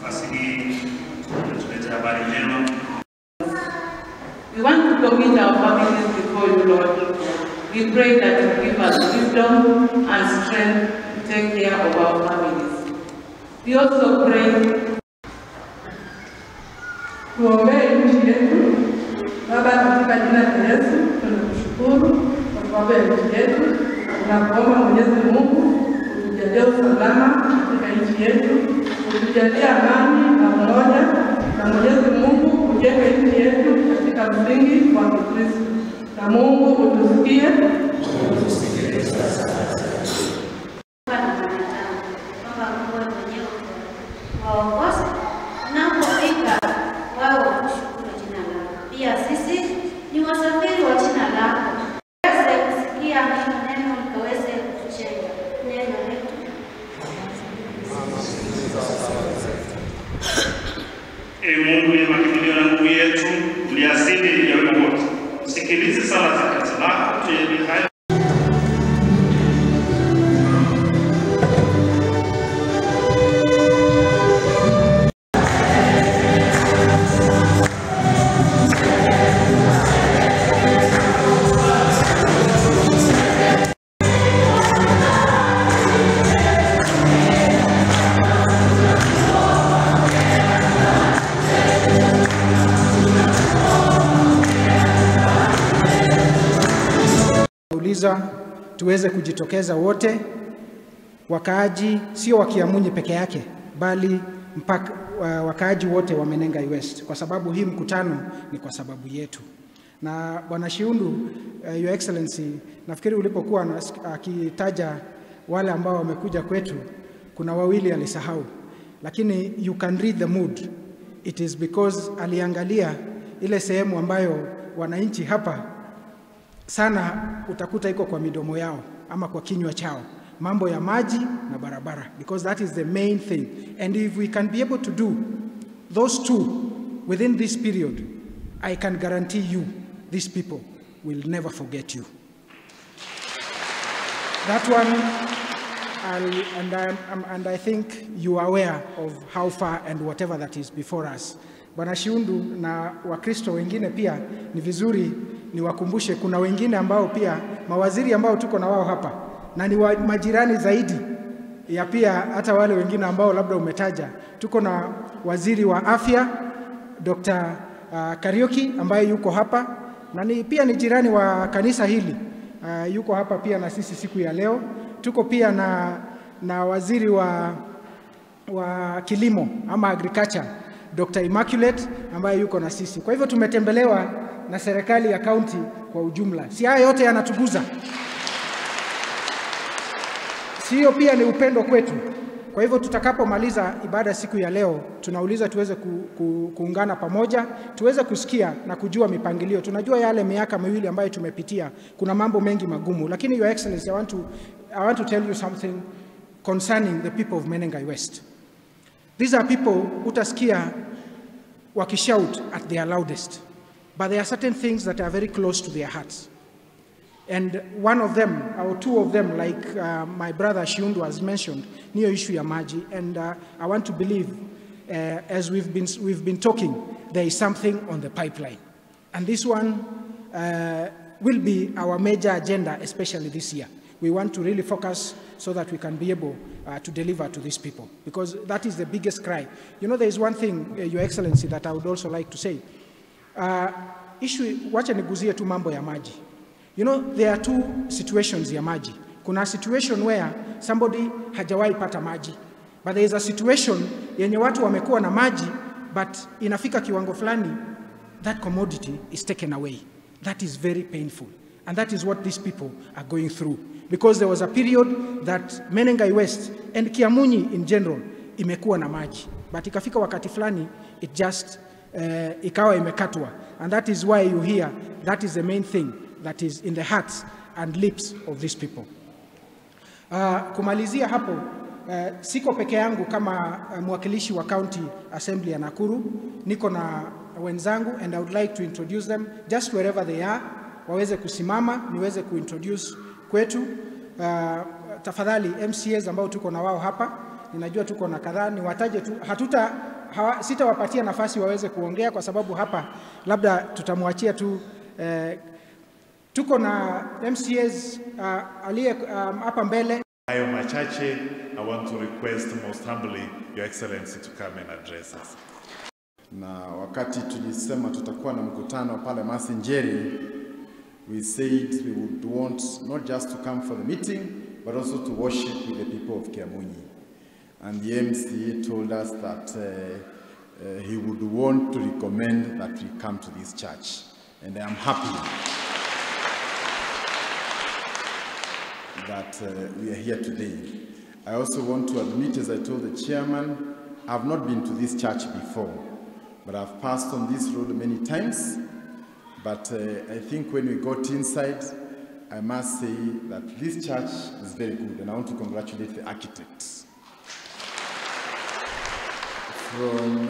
nafasi hii tulete habari njema. We want to commit our families before you, Lord. We pray that you give us wisdom and strength to take care of our families. We also pray tuombee nchi yetu. Baba, katika jina la Yesu tunakushukuru kwa sababu ya nchi yetu. Tunakuomba Mwenyezi Mungu utujalie usalama katika nchi yetu, utujalie amani na umoja, na Mwenyezi Mungu ujenge nchi yetu katika msingi wa Kristo. Na Mungu utusikie. Pia sisi ni wasafiri wa jina lako. Tuweze kusikia neno likaweze kutujenga neno letu. Mungu ni makimbilio na nguvu yetu, uliasili ya wema wote. Sikilize sala za kanisa lako, tuyalie haya. Tuweze kujitokeza wote, wakaaji sio wa Kiamunyi peke yake, bali mpaka wakaaji wote wa Menengai West, kwa sababu hii mkutano ni kwa sababu yetu. Na Bwana Shiundu, Your Excellency, nafikiri ulipokuwa akitaja wale ambao wamekuja kwetu, kuna wawili alisahau, lakini you can read the mood. It is because aliangalia ile sehemu ambayo wananchi hapa sana utakuta iko kwa midomo yao ama kwa kinywa chao, mambo ya maji na barabara, because that is the main thing. And if we can be able to do those two within this period, I can guarantee you these people will never forget you. That one, and I think you are aware of how far and whatever that is before us. Bwana Shiundu na Wakristo wengine pia ni vizuri niwakumbushe, kuna wengine ambao pia mawaziri ambao tuko na wao hapa na ni majirani zaidi ya pia hata wale wengine ambao labda umetaja. Tuko na waziri wa afya Dr. Kariuki ambaye yuko hapa na pia ni jirani wa kanisa hili, yuko hapa pia na sisi siku ya leo. Tuko pia na waziri wa kilimo ama agriculture Dr. Immaculate ambaye yuko na sisi. Kwa hivyo tumetembelewa na serikali ya kaunti kwa ujumla. Si haya yote yanatuguza? Sio pia ni upendo kwetu? Kwa hivyo tutakapomaliza ibada siku ya leo, tunauliza tuweze kuungana pamoja, tuweze kusikia na kujua mipangilio. Tunajua yale miaka miwili ambayo tumepitia, kuna mambo mengi magumu, lakini Your Excellency, I want to tell you something concerning the people of Menengai West. These are people utasikia wakishout at their loudest, but there are certain things that are very close to their hearts. And one of them, or two of them, like my brother Shiundu has mentioned, ni issue ya maji. And I want to believe, as we've been talking, there is something on the pipeline. And this one will be our major agenda, especially this year. We want to really focus so that we can be able to deliver to these people, because that is the biggest cry. You know, there is one thing, Your Excellency, that I would also like to say. Wacha niguzie tu mambo ya maji. You know, there are two situations ya maji. Kuna situation where somebody hajawahi pata maji, but there is a situation yenye watu wamekuwa na maji, but inafika kiwango fulani, that commodity is taken away. That is very painful. And that is what these people are going through. Because there was a period that Menengai West and Kiamunyi in general imekuwa na maji, but ikafika wakati fulani it just ikawa imekatwa. And that is why you hear that is the main thing that is in the hearts and lips of these people. Kumalizia hapo, siko peke yangu kama mwakilishi wa County Assembly ya Nakuru, niko na wenzangu, and I would like to introduce them just wherever they are. Waweze kusimama niweze kuintroduce kwetu. Tafadhali MCAs ambao tuko na wao hapa, ninajua tuko na kadhaa, niwataje tu, sitawapatia nafasi waweze kuongea kwa sababu hapa labda tutamwachia tu. Tuko na MCAs aliye hapa mbele. Hayo machache, I want to request most humbly Your Excellency to come and address us. Na wakati tulisema tutakuwa na mkutano pale Masingeri, we said we would want not just to come for the meeting, but also to worship with the people of Kiamunyi. And the MCA told us that he would want to recommend that we come to this church. And I am happy that we are here today. I also want to admit, as I told the chairman, I have not been to this church before, but I've passed on this road many times. But I think when we got inside, I must say that this church is very good, and I want to congratulate the architects. From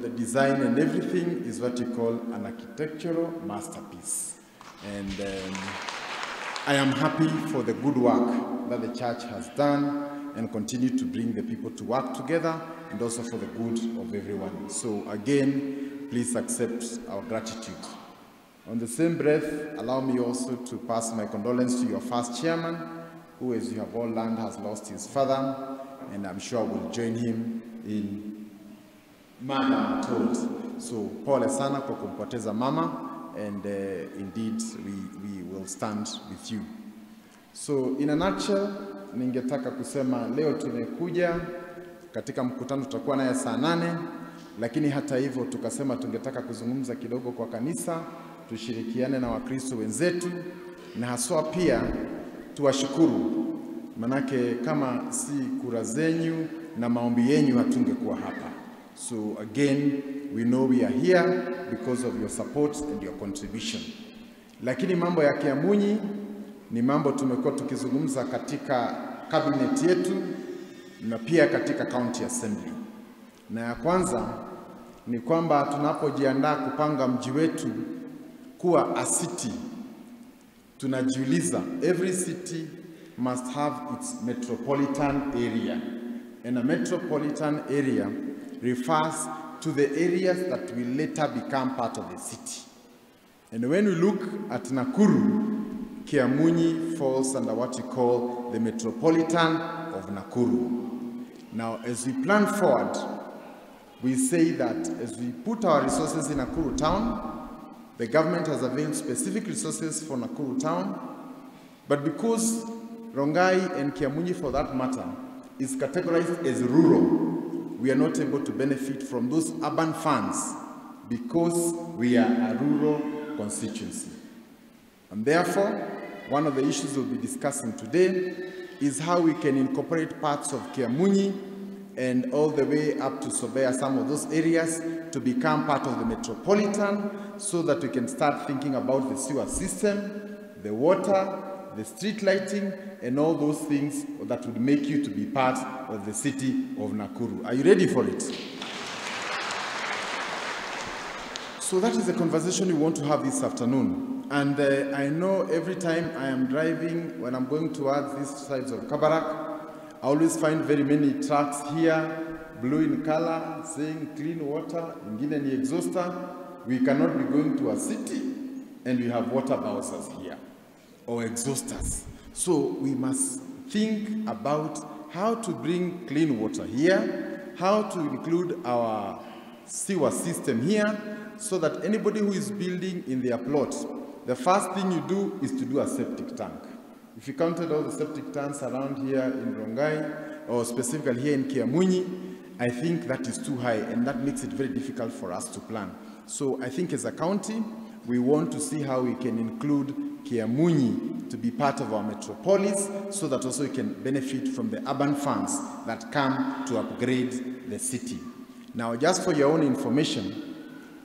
the design and everything is what you call an architectural masterpiece. And I am happy for the good work that the church has done and continue to bring the people to work together, and also for the good of everyone. So again, please accept our gratitude. On the same breath, allow me also to pass my condolence to your first chairman, who, as you have all learned, has lost his father, and I'm sure will join him in Mama told. So pole sana kwa kumpoteza mama, and indeed we will stand with you. So in a nutshell, ningetaka kusema leo tumekuja katika mkutano, tutakuwa naye saa 8, lakini hata hivyo tukasema tungetaka kuzungumza kidogo kwa kanisa, tushirikiane na Wakristo wenzetu, na haswa pia tuwashukuru, manake kama si kura zenyu na maombi yenyu hatungekuwa hapa. So again, we know we are here because of your support and your contribution. Lakini mambo ya Kiamunyi ni mambo tumekuwa tukizungumza katika cabinet yetu na pia katika county assembly. Na ya kwanza ni kwamba tunapojiandaa kupanga mji wetu kuwa a city, tunajiuliza every city must have its metropolitan area. And a metropolitan area refers to the areas that will later become part of the city. And when we look at Nakuru, Kiamunyi falls under what we call the metropolitan of Nakuru. Now, as we plan forward, we say that as we put our resources in Nakuru town, the government has availed specific resources for Nakuru town, but because Rongai and Kiamunyi, for that matter, is categorized as rural, we are not able to benefit from those urban funds because we are a rural constituency. And therefore, one of the issues we'll be discussing today is how we can incorporate parts of Kiamunyi and all the way up to Sobea, some of those areas, to become part of the metropolitan, so that we can start thinking about the sewer system, the water, the street lighting, and all those things that would make you to be part of the city of Nakuru. Are you ready for it? So that is the conversation we want to have this afternoon. And I know every time I am driving, when I'm going towards these sides of Kabarak, I always find very many trucks here, blue in color, saying clean water, ingine ni exhauster. We cannot be going to a city and we have water bowsers here, or exhausters. So we must think about how to bring clean water here, how to include our sewer system here, so that anybody who is building in their plot, the first thing you do is to do a septic tank. If you counted all the septic tanks around here in Rongai, or specifically here in Kiamunyi, I think that is too high, and that makes it very difficult for us to plan. So I think as a county, we want to see how we can include Kiamunyi to be part of our metropolis, so that also we can benefit from the urban funds that come to upgrade the city. Now, just for your own information,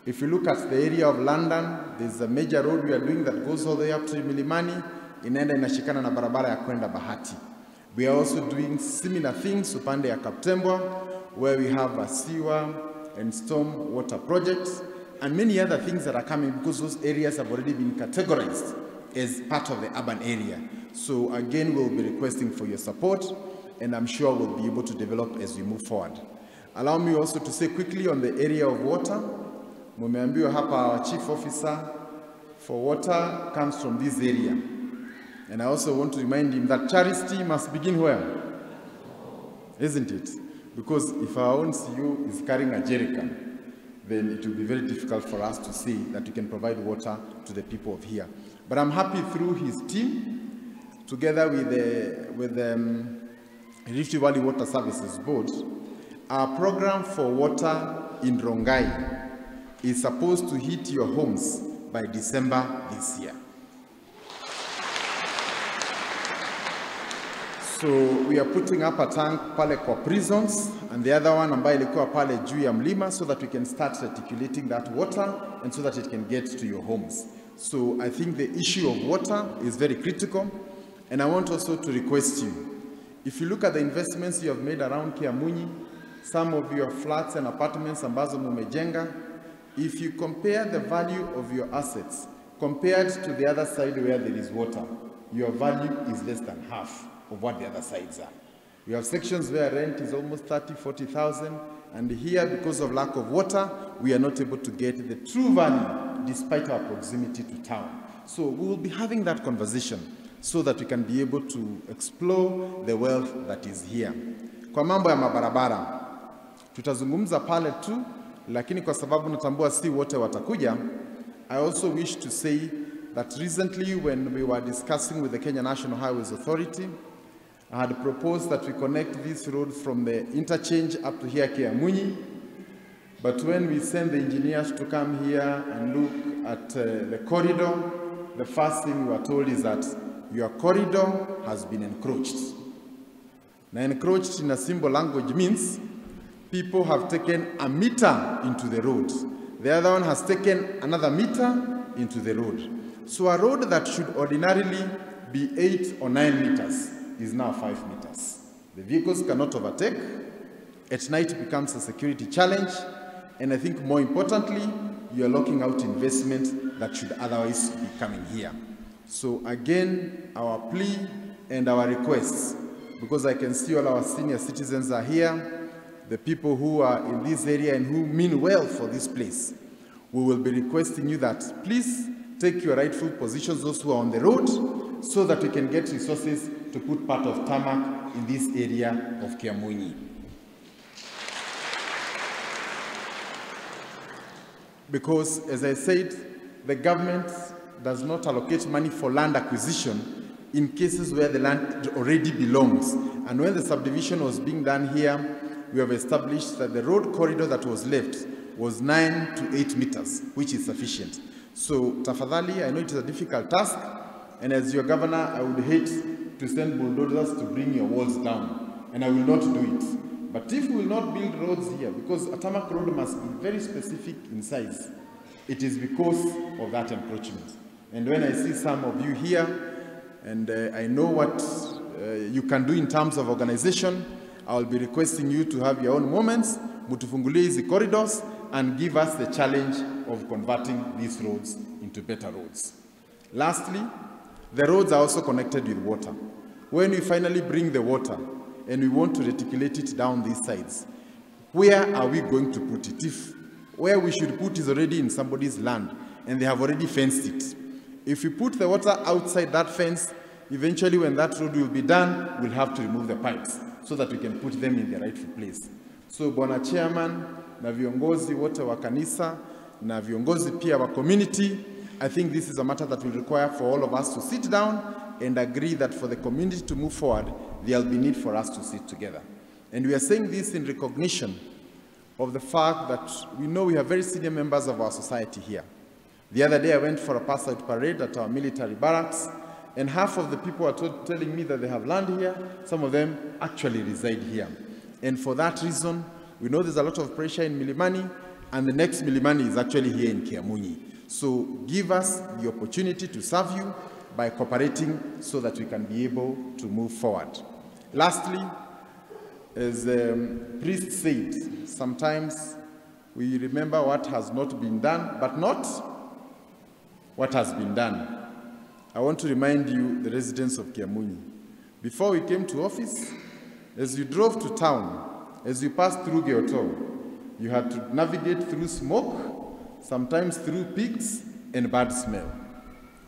if you look at the area of London, there's a major road we are doing that goes all the way up to Milimani, inaenda inashikana na barabara ya kwenda Bahati. We are also doing similar things upande ya Kaptembwa, where we have a sewer and storm water projects, and many other things that are coming because those areas have already been categorized as part of the urban area. So again, we'll be requesting for your support, and I'm sure we'll be able to develop as we move forward. Allow me also to say quickly on the area of water. Mumeambiwa hapa our chief officer for water comes from this area. And I also want to remind him that charity must begin where? Isn't it? Because if our own CEO is carrying a jerrycan, then it will be very difficult for us to say that we can provide water to the people of here. But I'm happy through his team, together with the Rift Valley Water Services Board, our program for water in Rongai is supposed to hit your homes by December this year. So we are putting up a tank pale kwa prisons and the other one ambayo ilikuwa pale juu ya mlima so that we can start reticulating that water and so that it can get to your homes. So I think the issue of water is very critical, and I want also to request you, if you look at the investments you have made around Kiamunyi, some of your flats and apartments ambazo mumejenga, if you compare the value of your assets compared to the other side where there is water, your value is less than half of what the other sides are. We have sections where rent is almost 30, 40,000, and here, because of lack of water, we are not able to get the true value despite our proximity to town. So we will be having that conversation so that we can be able to explore the wealth that is here. Kwa mambo ya mabarabara, tutazungumza pale tu, lakini kwa sababu natambua si wote watakuja, I also wish to say that recently when we were discussing with the Kenya National Highways Authority, I had proposed that we connect this road from the interchange up to here, Kiamunyi. But when we send the engineers to come here and look at the corridor, the first thing we were told is that your corridor has been encroached. Now, encroached in a simple language means people have taken a meter into the road. The other one has taken another meter into the road. So a road that should ordinarily be 8 or 9 meters is now 5 meters. The vehicles cannot overtake. At night it becomes a security challenge. And I think more importantly, you are locking out investment that should otherwise be coming here. So again, our plea and our requests, because I can see all our senior citizens are here, the people who are in this area and who mean well for this place, we will be requesting you that please take your rightful positions, those who are on the road, so that we can get resources to put part of tarmac in this area of Kiamunyi. Because, as I said, the government does not allocate money for land acquisition in cases where the land already belongs. And when the subdivision was being done here, we have established that the road corridor that was left was 9 to 8 meters, which is sufficient. So, tafadhali, I know it is a difficult task, and as your governor, I would hate to send bulldozers to bring your walls down, and I will not do it. But if we will not build roads here, because a tarmac road must be very specific in size, it is because of that encroachment. And when I see some of you here, and I know what you can do in terms of organization, I will be requesting you to have your own moments, mutufungulie hizi corridors, and give us the challenge of converting these roads into better roads. Lastly, the roads are also connected with water. When we finally bring the water and we want to reticulate it down these sides, where are we going to put it? If where we should put is already in somebody's land and they have already fenced it, if we put the water outside that fence, eventually when that road will be done, we'll have to remove the pipes so that we can put them in the rightful place. So, Bwana Chairman, na viongozi wote wa kanisa, na viongozi pia wa community, I think this is a matter that will require for all of us to sit down and agree that for the community to move forward, there will be need for us to sit together. And we are saying this in recognition of the fact that we know we have very senior members of our society here. The other day I went for a pass-out parade at our military barracks, and half of the people are telling me that they have land here. Some of them actually reside here. And for that reason, we know there's a lot of pressure in Milimani, and the next Milimani is actually here in Kiamunyi. So give us the opportunity to serve you by cooperating so that we can be able to move forward. Lastly, as the priest said, sometimes we remember what has not been done, but not what has been done. I want to remind you, the residents of Kiamunyi, before we came to office, as you drove to town as you passed through Geoto, you had to navigate through smoke, sometimes through pigs and bad smell.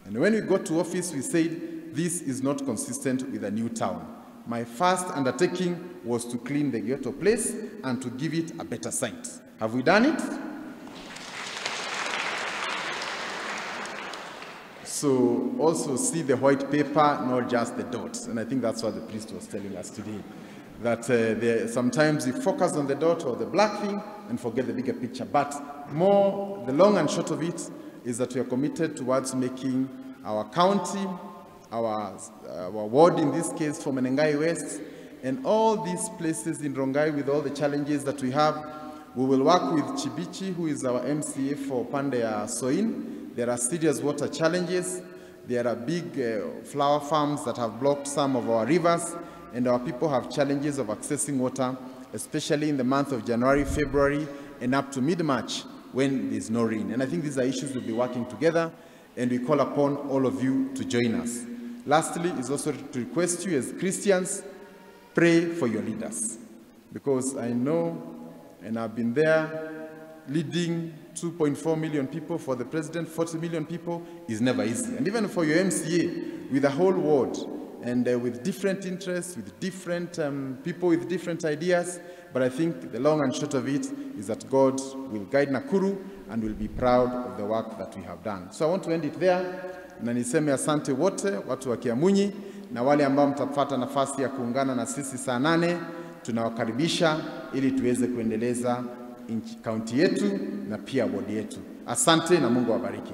And when we got to office, we said, this is not consistent with a new town. My first undertaking was to clean the Geoto place and to give it a better site. Have we done it? So also see the white paper, not just the dots. And I think that's what the priest was telling us today. That sometimes we focus on the dot or the black thing and forget the bigger picture. But more, the long and short of it is that we are committed towards making our county, our ward in this case for Menengai West, and all these places in Rongai with all the challenges that we have. We will work with Chibichi, who is our MCA for Pandea Soin. There are serious water challenges. There are big flower farms that have blocked some of our rivers, and our people have challenges of accessing water, especially in the month of January, February, and up to mid-March when there's no rain. And I think these are issues we'll be working together, and we call upon all of you to join us. Lastly, is also to request you as Christians, pray for your leaders. Because I know, and I've been there, leading 2.4 million people for the president, 40 million people is never easy. And even for your MCA, with a whole ward, and with different interests, with different people with different ideas, but I think the long and short of it is that God will guide Nakuru and will be proud of the work that we have done. So I want to end it there. Na niseme asante wote, watu wa Kiamunyi, na wale ambao mtapata nafasi ya kuungana na sisi saa 8, tunawakaribisha ili tuweze kuendeleza kaunti yetu na pia ward yetu. Asante na Mungu awabariki.